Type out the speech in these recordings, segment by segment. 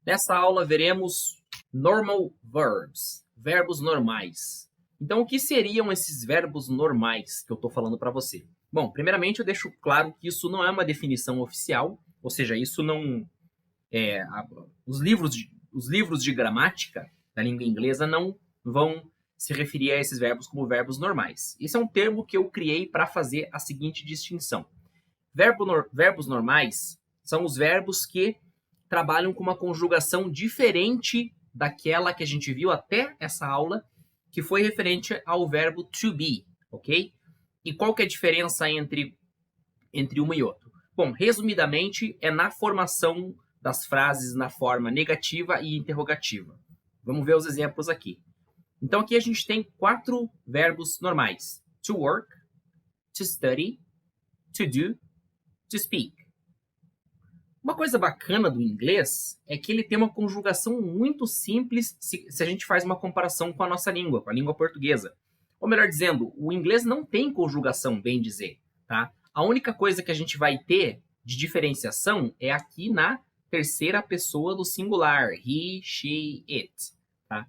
Nessa aula veremos normal verbs, verbos normais. Então, o que seriam esses verbos normais que eu estou falando para você? Bom, primeiramente eu deixo claro que isso não é uma definição oficial, ou seja, isso não os livros de gramática da língua inglesa não vão se referir a esses verbos como verbos normais. Esse é um termo que eu criei para fazer a seguinte distinção. Verbos normais são os verbos que trabalham com uma conjugação diferente daquela que a gente viu até essa aula, que foi referente ao verbo to be, ok? E qual que é a diferença entre uma e outra? Bom, resumidamente, é na formação das frases na forma negativa e interrogativa. Vamos ver os exemplos aqui. Então, aqui a gente tem 4 verbos normais. To work, to study, to do, to speak. Uma coisa bacana do inglês é que ele tem uma conjugação muito simples se a gente faz uma comparação com a nossa língua, com a língua portuguesa. Ou melhor dizendo, o inglês não tem conjugação, bem dizer. Tá? A única coisa que a gente vai ter de diferenciação é aqui na terceira pessoa do singular. He, she, it. Tá?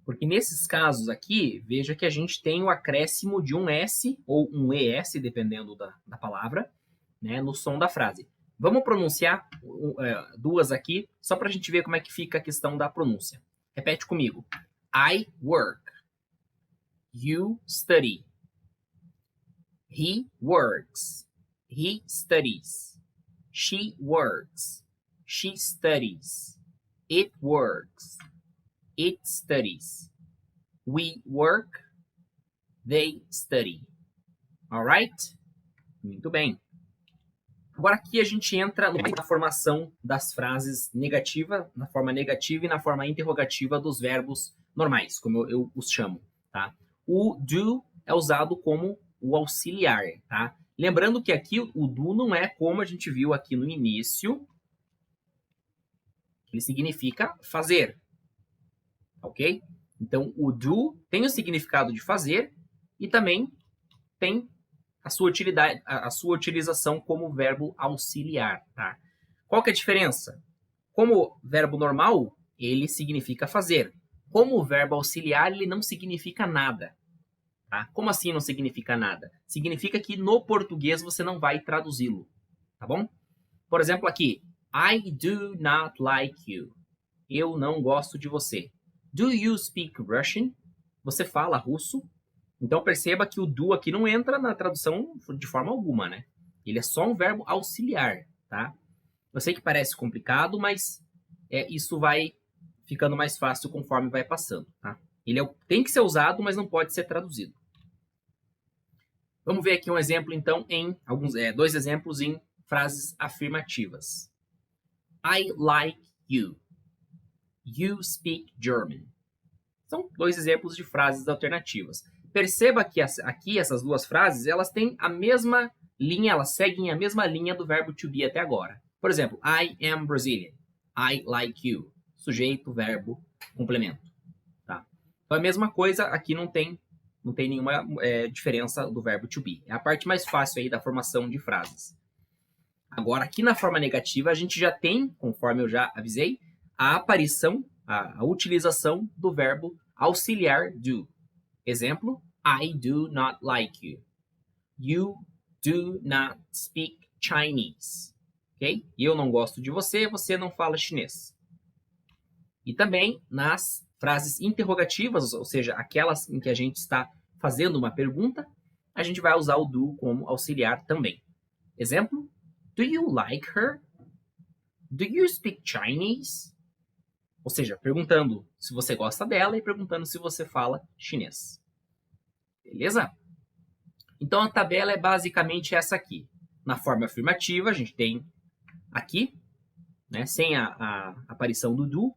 Porque nesses casos aqui, veja que a gente tem o acréscimo de um S ou um ES, dependendo da palavra, né, no som da frase. Vamos pronunciar duas aqui, só para a gente ver como é que fica a questão da pronúncia. Repete comigo. I work. You study. He works. He studies. She works. She studies. It works. It studies. We work. They study. Alright? Muito bem. Agora aqui a gente entra na formação das frases negativa, na forma negativa e na forma interrogativa dos verbos normais, como eu os chamo, tá? O do é usado como o auxiliar, tá? Lembrando que aqui o do não é como a gente viu aqui no início, ele significa fazer, ok? Então o do tem o significado de fazer e também tem a sua utilização como verbo auxiliar, tá? Qual que é a diferença? Como verbo normal, ele significa fazer. Como verbo auxiliar, ele não significa nada. Tá? Como assim não significa nada? Significa que no português você não vai traduzi-lo, tá bom? Por exemplo aqui, I do not like you. Eu não gosto de você. Do you speak Russian? Você fala russo? Então perceba que o do aqui não entra na tradução de forma alguma, né? Ele é só um verbo auxiliar, tá? Eu sei que parece complicado, mas isso vai ficando mais fácil conforme vai passando, tá? Ele tem que ser usado, mas não pode ser traduzido. Vamos ver aqui um exemplo, então, em dois exemplos em frases afirmativas. I like you. You speak German. São 2 exemplos de frases alternativas. Perceba que aqui essas 2 frases, elas têm a mesma linha, elas seguem a mesma linha do verbo to be até agora. Por exemplo, I am Brazilian. I like you. Sujeito, verbo, complemento. Tá? Então, a mesma coisa, aqui não tem nenhuma diferença do verbo to be. É a parte mais fácil aí da formação de frases. Agora, aqui na forma negativa, a gente já tem, conforme eu já avisei, a aparição, a utilização do verbo auxiliar do. Exemplo, I do not like you. You do not speak Chinese. Ok? Eu não gosto de você, você não fala chinês. E também nas frases interrogativas, ou seja, aquelas em que a gente está fazendo uma pergunta, a gente vai usar o do como auxiliar também. Exemplo, do you like her? Do you speak Chinese? Ou seja, perguntando se você gosta dela e perguntando se você fala chinês. Beleza? Então, a tabela é basicamente essa aqui. Na forma afirmativa, a gente tem aqui, né, sem a aparição do do.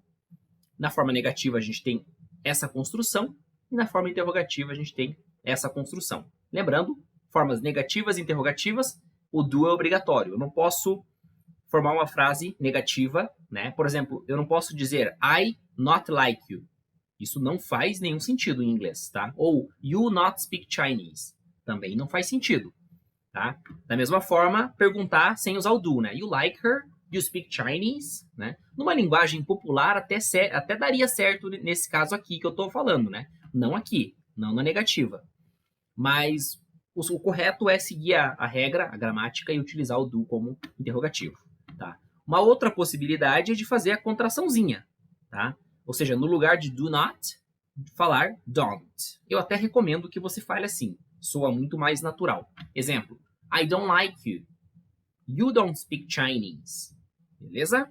Na forma negativa, a gente tem essa construção. E na forma interrogativa, a gente tem essa construção. Lembrando, formas negativas e interrogativas, o do é obrigatório. Eu não posso formar uma frase negativa, né? Por exemplo, eu não posso dizer I not like you. Isso não faz nenhum sentido em inglês, tá? Ou you not speak Chinese. Também não faz sentido, tá? Da mesma forma, perguntar sem usar o do, né? You like her? you speak Chinese? Né? Numa linguagem popular, até daria certo nesse caso aqui que eu estou falando, né? Não aqui, não na negativa. Mas o correto é seguir a regra, a gramática, e utilizar o do como interrogativo. Tá? Uma outra possibilidade é de fazer a contraçãozinha. Tá? Ou seja, no lugar de do not, falar don't. Eu até recomendo que você fale assim. Soa muito mais natural. Exemplo, I don't like you. You don't speak Chinese. Beleza?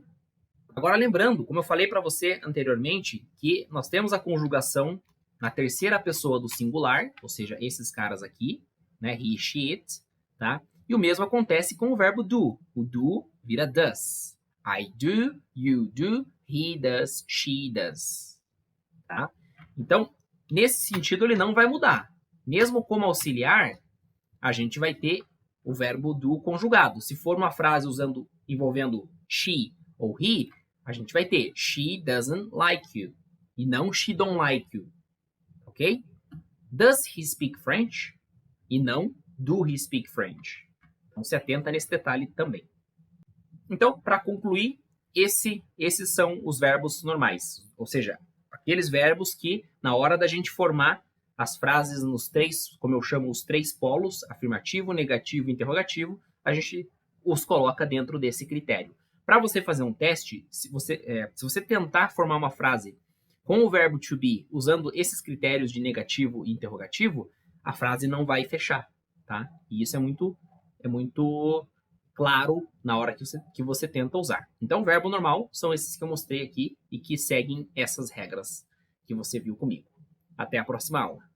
Agora lembrando, como eu falei para você anteriormente, que nós temos a conjugação na terceira pessoa do singular, ou seja, esses caras aqui, né? He, she, it, tá? E o mesmo acontece com o verbo do. O do vira does. I do, you do, he does, she does. Tá? Então, nesse sentido, ele não vai mudar. Mesmo como auxiliar, a gente vai ter o verbo do conjugado. Se for uma frase envolvendo she ou he, a gente vai ter she doesn't like you e não she don't like you. Ok? Does he speak French? E não do he speak French. Então se atenta nesse detalhe também. Então, para concluir, esses são os verbos normais. Ou seja, aqueles verbos que, na hora da gente formar as frases nos três, como eu chamo, os três polos, afirmativo, negativo e interrogativo, a gente os coloca dentro desse critério. Para você fazer um teste, se você tentar formar uma frase com o verbo to be, usando esses critérios de negativo e interrogativo, a frase não vai fechar, tá? E isso é muito claro na hora que você tenta usar. Então, verbo normal são esses que eu mostrei aqui e que seguem essas regras que você viu comigo. Até a próxima aula.